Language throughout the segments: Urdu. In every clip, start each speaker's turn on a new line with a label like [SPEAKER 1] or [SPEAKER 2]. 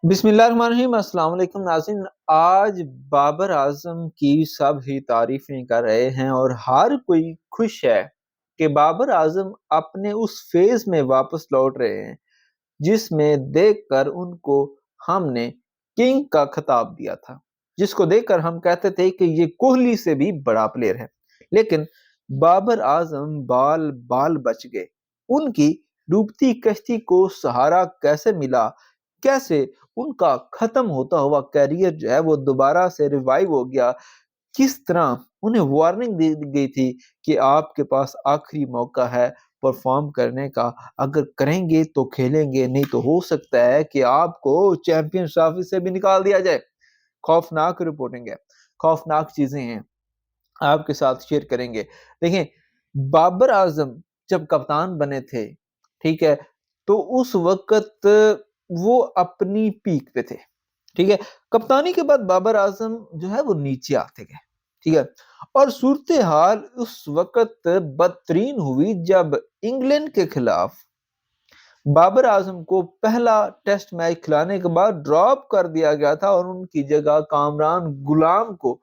[SPEAKER 1] بسم اللہ الرحمن الرحیم۔ السلام علیکم ناظرین، آج بابر اعظم کی سب ہی تعریفیں کر رہے ہیں اور ہر کوئی خوش ہے کہ بابر اعظم اپنے اس فیز میں واپس لوٹ رہے ہیں جس میں دیکھ کر ان کو ہم نے کنگ کا خطاب دیا تھا، جس کو دیکھ کر ہم کہتے تھے کہ یہ کوہلی سے بھی بڑا پلیئر ہے۔ لیکن بابر اعظم بال بال بچ گئے، ان کی ڈوبتی کشتی کو سہارا کیسے ملا، کیسے ان کا ختم ہوتا ہوا کیریئر جو ہے وہ دوبارہ سے ریوائیو ہو گیا، کس طرح انہیں وارننگ دی گئی تھی کہ آپ کے پاس آخری موقع ہے پرفارم کرنے کا، اگر کریں گے تو کھیلیں گے، نہیں تو ہو سکتا ہے کہ آپ کو چیمپئن ٹرافی سے بھی نکال دیا جائے۔ خوفناک رپورٹنگ ہے، خوفناک چیزیں ہیں، آپ کے ساتھ شیئر کریں گے۔ دیکھیں، بابر اعظم جب کپتان بنے تھے، ٹھیک ہے، تو اس وقت وہ اپنی پیک پہ تھے، ٹھیک ہے۔ کپتانی کے بعد بابر اعظم جو ہے وہ نیچے آتے گئے، ٹھیک ہے، اور صورتحال اس وقت بدترین ہوئی جب انگلینڈ کے خلاف بابر اعظم کو پہلا ٹیسٹ میچ کھلانے کے بعد ڈراپ کر دیا گیا تھا اور ان کی جگہ کامران غلام کو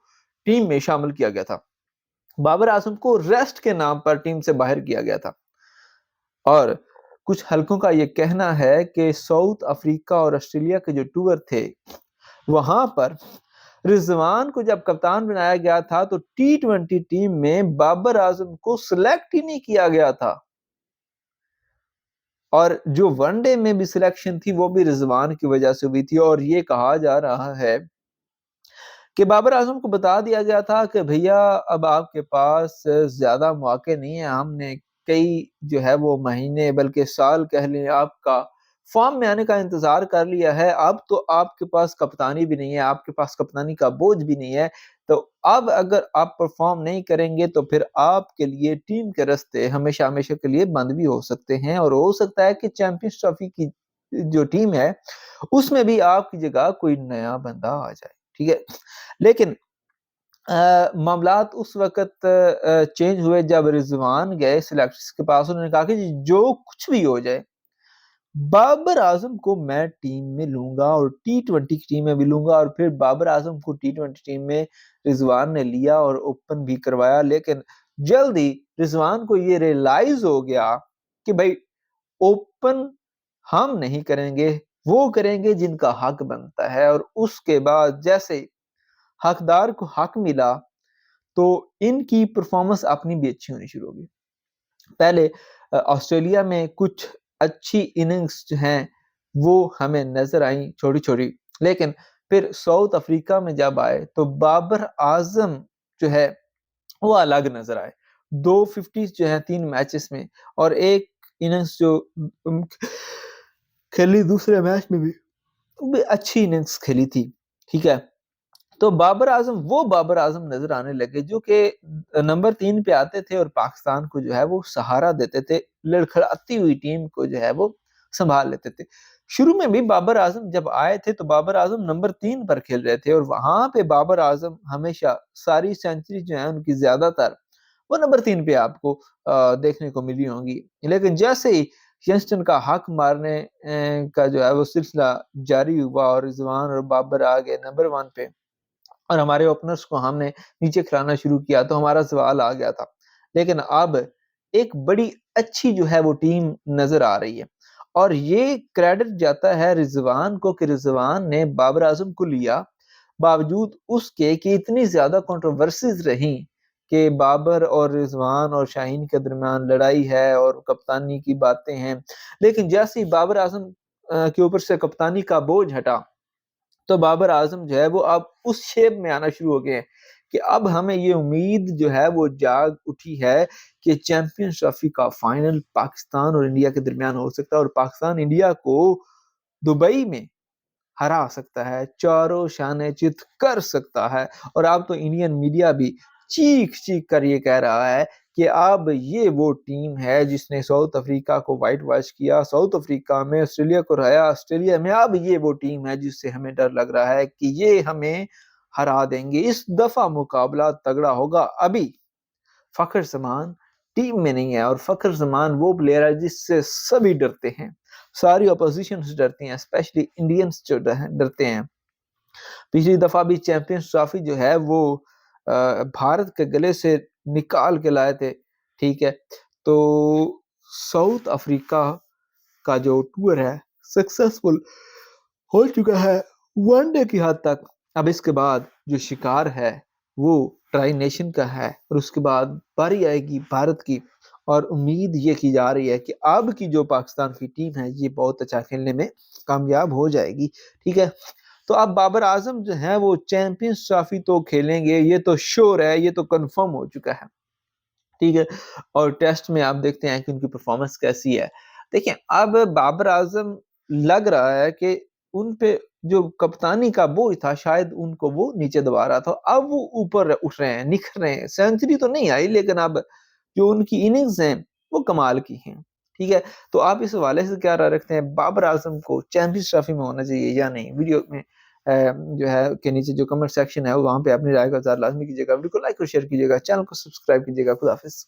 [SPEAKER 1] ٹیم میں شامل کیا گیا تھا۔ بابر اعظم کو ریسٹ کے نام پر ٹیم سے باہر کیا گیا تھا، اور کچھ حلقوں کا یہ کہنا ہے کہ ساؤتھ افریقہ اور آسٹریلیا کے جو ٹور تھے وہاں پر رضوان کو جب کپتان بنایا گیا تھا تو T20 ٹیم میں بابر اعظم کو سلیکٹ ہی نہیں کیا گیا تھا، اور جو ون ڈے میں بھی سلیکشن تھی وہ بھی رضوان کی وجہ سے ہوئی تھی۔ اور یہ کہا جا رہا ہے کہ بابر اعظم کو بتا دیا گیا تھا کہ بھیا اب آپ کے پاس زیادہ مواقع نہیں ہے، ہم نے کئی جو ہے وہ مہینے بلکہ سال کہہ لیں آپ کا فارم میں آنے کا انتظار کر لیا ہے، اب تو آپ کے پاس کپتانی بھی نہیں ہے، آپ کے پاس کپتانی کا بوجھ بھی نہیں ہے، تو اب اگر آپ پرفارم نہیں کریں گے تو پھر آپ کے لیے ٹیم کے رستے ہمیشہ ہمیشہ کے لیے بند بھی ہو سکتے ہیں، اور ہو سکتا ہے کہ چیمپئنز ٹرافی کی جو ٹیم ہے اس میں بھی آپ کی جگہ کوئی نیا بندہ آ جائے، ٹھیک ہے۔ لیکن معاملات اس وقت چینج ہوئے جب رضوان گئے سلیکٹرز کے پاس، انہوں نے کہا کہ جو کچھ بھی ہو جائے بابر اعظم کو میں ٹیم میں لوں گا اور T20 کی ٹیم میں بھی لوں گا، اور پھر بابر اعظم کو T20 ٹیم میں رضوان نے لیا اور اوپن بھی کروایا۔ لیکن جلدی رضوان کو یہ ریئلائز ہو گیا کہ بھائی اوپن ہم نہیں کریں گے، وہ کریں گے جن کا حق بنتا ہے، اور اس کے بعد جیسے حقدار کو حق ملا تو ان کی پرفارمنس اپنی بھی اچھی ہونی شروع ہوگی۔ پہلے آسٹریلیا میں کچھ اچھی اننگز جو ہیں وہ ہمیں نظر آئیں چھوٹی چھوٹی، لیکن پھر ساؤتھ افریقہ میں جب آئے تو بابر اعظم جو ہے وہ الگ نظر آئے۔ 250 جو ہیں 3 میچز میں، اور ایک اننگز جو کھیلی دوسرے میچ میں بھی اچھی اننگز کھیلی تھی، ٹھیک ہے۔ تو بابر اعظم وہ بابر اعظم نظر آنے لگے جو کہ نمبر 3 پہ آتے تھے اور پاکستان کو جو ہے وہ سہارا دیتے تھے، لڑکھڑاتی ہوئی ٹیم کو جو ہے وہ سنبھال لیتے تھے۔ شروع میں بھی بابر اعظم جب آئے تھے تو بابر اعظم نمبر 3 پر کھیل رہے تھے، اور وہاں پہ بابر اعظم ہمیشہ ساری سینچری جو ہیں ان کی زیادہ تر وہ نمبر 3 پہ آپ کو دیکھنے کو ملی ہوں گی۔ لیکن جیسے ہی ینگسٹن کا حق مارنے کا جو ہے وہ سلسلہ جاری ہوا اور رضوان اور بابر آ گئے نمبر 1 پہ اور ہمارے اوپنرز کو ہم نے نیچے کھلانا شروع کیا تو ہمارا سوال آ گیا تھا۔ لیکن اب ایک بڑی اچھی جو ہے وہ ٹیم نظر آ رہی ہے، اور یہ کریڈٹ جاتا ہے رضوان کو کہ رضوان نے بابر اعظم کو لیا باوجود اس کے کہ اتنی زیادہ کنٹروورسیز رہیں کہ بابر اور رضوان اور شاہین کے درمیان لڑائی ہے اور کپتانی کی باتیں ہیں، لیکن جیسے ہی بابر اعظم کے اوپر سے کپتانی کا بوجھ ہٹا تو بابر اعظم جو ہے وہ اب اس شیپ میں آنا شروع ہو گئے ہیں کہ اب ہمیں یہ امید جو ہے وہ جاگ اٹھی ہے کہ چیمپئنز ٹرافی کا فائنل پاکستان اور انڈیا کے درمیان ہو سکتا ہے، اور پاکستان انڈیا کو دبئی میں ہرا سکتا ہے، چاروں شانے چت کر سکتا ہے۔ اور اب تو انڈین میڈیا بھی چیخ چیخ کر یہ کہہ رہا ہے کہ اب یہ وہ ٹیم ہے جس نے ساؤتھ افریقہ کو وائٹ واش کیا، ساؤتھ افریقہ میں آسٹریلیا کو ہرایا، آسٹریلیا میں اب یہ وہ ٹیم ہے جس سے ہمیں ڈر لگ رہا ہے کہ یہ ہمیں ہرا دیں گے، اس دفعہ مقابلہ تگڑا ہوگا۔ ابھی فخر زمان ٹیم میں نہیں ہے، اور فخر زمان وہ پلیئر ہے جس سے سبھی ڈرتے ہیں، ساری اپوزیشنز ڈرتی ہیں، اسپیشلی انڈینس جو ڈرتے ہیں۔ پچھلی دفعہ بھی چیمپئنز ٹرافی جو ہے وہ بھارت کے گلے سے نکال کے لائے تھے، ٹھیک ہے۔ تو ساؤتھ افریقہ کا جو ٹور ہے سکسیسفل ہو چکا ہے ون ڈے کی حد تک۔ اب اس کے بعد جو شکار ہے وہ ٹرائی نیشن کا ہے، اور اس کے بعد باری آئے گی بھارت کی، اور امید یہ کی جا رہی ہے کہ اب کی جو پاکستان کی ٹیم ہے یہ بہت اچھا کھیلنے میں کامیاب ہو جائے گی، ٹھیک ہے۔ تو اب بابر اعظم جو ہیں وہ چیمپئنز ٹرافی تو کھیلیں گے، یہ تو شور ہے، یہ تو کنفرم ہو چکا ہے، ٹھیک ہے۔ اور ٹیسٹ میں آپ دیکھتے ہیں کہ ان کی پرفارمنس کیسی ہے۔ دیکھیں اب بابر اعظم لگ رہا ہے کہ ان پہ جو کپتانی کا بوجھ تھا شاید ان کو وہ نیچے دبا رہا تھا، اب وہ اوپر اٹھ رہے ہیں، نکھر رہے ہیں۔ سینچری تو نہیں آئی لیکن اب جو ان کی اننگز ہیں وہ کمال کی ہیں، ٹھیک ہے۔ تو آپ اس حوالے سے کیا رائے رکھتے ہیں، بابر اعظم کو چیمپئنز ٹرافی میں ہونا چاہیے یا نہیں؟ ویڈیو میں جو ہے کہ نیچے جو کمنٹ سیکشن ہے وہاں پہ اپنی رائے کا اظہار لازمی کیجیے گا، ویڈیو کو لائک اور شیئر کیجیے گا، چینل کو سبسکرائب کیجیے گا۔ خدا حافظ۔